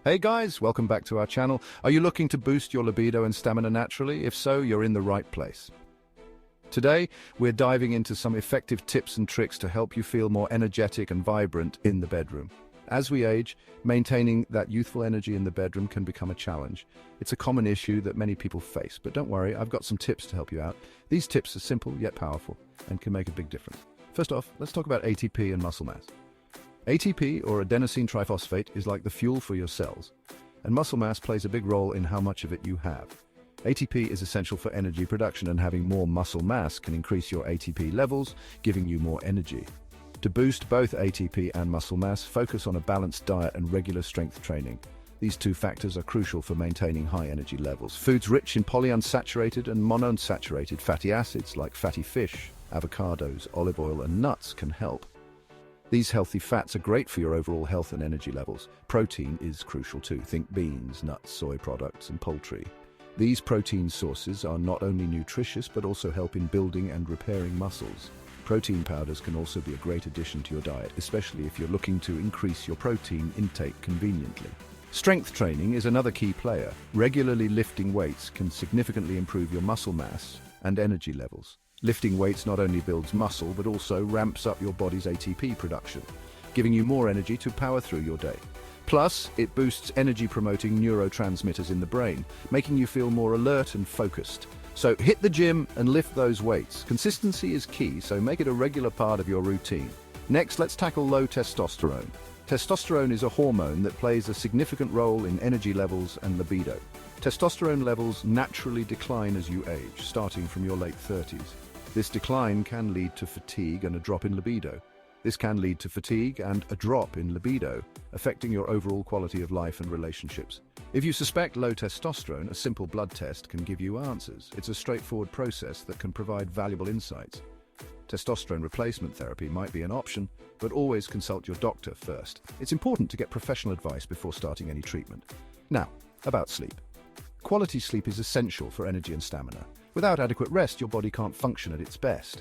Hey guys, welcome back to our channel. Are you looking to boost your libido and stamina naturally? If so, you're in the right place. Today, we're diving into some effective tips and tricks to help you feel more energetic and vibrant in the bedroom. As we age, maintaining that youthful energy in the bedroom can become a challenge. It's a common issue that many people face, but don't worry, I've got some tips to help you out. These tips are simple yet powerful and can make a big difference. First off, let's talk about ATP and muscle mass. ATP, or adenosine triphosphate, is like the fuel for your cells, and muscle mass plays a big role in how much of it you have. ATP is essential for energy production, and having more muscle mass can increase your ATP levels, giving you more energy. To boost both ATP and muscle mass, focus on a balanced diet and regular strength training. These two factors are crucial for maintaining high energy levels. Foods rich in polyunsaturated and monounsaturated fatty acids like fatty fish, avocados, olive oil, and nuts can help. These healthy fats are great for your overall health and energy levels. Protein is crucial too. Think beans, nuts, soy products, and poultry. These protein sources are not only nutritious but also help in building and repairing muscles. Protein powders can also be a great addition to your diet, especially if you're looking to increase your protein intake conveniently. Strength training is another key player. Regularly lifting weights can significantly improve your muscle mass and energy levels. Lifting weights not only builds muscle, but also ramps up your body's ATP production, giving you more energy to power through your day. Plus, it boosts energy-promoting neurotransmitters in the brain, making you feel more alert and focused. So hit the gym and lift those weights. Consistency is key, so make it a regular part of your routine. Next, let's tackle low testosterone. Testosterone is a hormone that plays a significant role in energy levels and libido. Testosterone levels naturally decline as you age, starting from your late 30s. This decline can lead to fatigue and a drop in libido. Affecting your overall quality of life and relationships. If you suspect low testosterone, a simple blood test can give you answers. It's a straightforward process that can provide valuable insights. Testosterone replacement therapy might be an option, but always consult your doctor first. It's important to get professional advice before starting any treatment. Now, about sleep. Quality sleep is essential for energy and stamina. Without adequate rest, your body can't function at its best.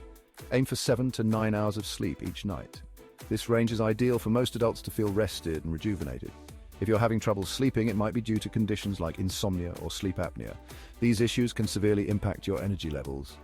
Aim for 7 to 9 hours of sleep each night. This range is ideal for most adults to feel rested and rejuvenated. If you're having trouble sleeping, it might be due to conditions like insomnia or sleep apnea. These issues can severely impact your energy levels.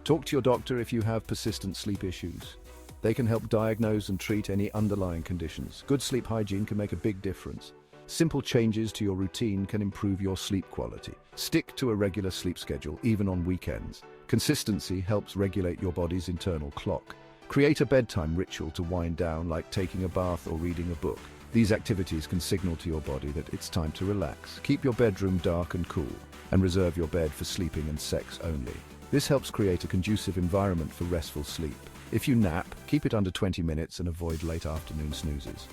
Talk to your doctor if you have persistent sleep issues. They can help diagnose and treat any underlying conditions. Good sleep hygiene can make a big difference. Simple changes to your routine can improve your sleep quality. Stick to a regular sleep schedule, even on weekends. Consistency helps regulate your body's internal clock. Create a bedtime ritual to wind down, like taking a bath or reading a book. These activities can signal to your body that it's time to relax. Keep your bedroom dark and cool, and reserve your bed for sleeping and sex only. This helps create a conducive environment for restful sleep. If you nap, keep it under 20 minutes and avoid late afternoon snoozes.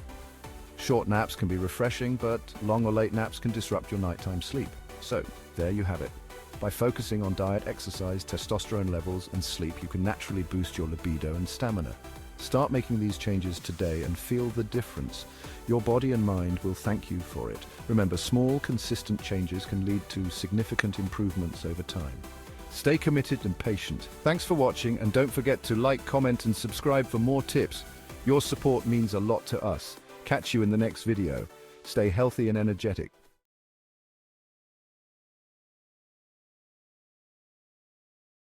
Short naps can be refreshing, but long or late naps can disrupt your nighttime sleep. So, there you have it. By focusing on diet, exercise, testosterone levels, and sleep, you can naturally boost your libido and stamina. Start making these changes today and feel the difference. Your body and mind will thank you for it. Remember, small, consistent changes can lead to significant improvements over time. Stay committed and patient. Thanks for watching, and don't forget to like, comment, and subscribe for more tips. Your support means a lot to us. Catch you in the next video. Stay healthy and energetic.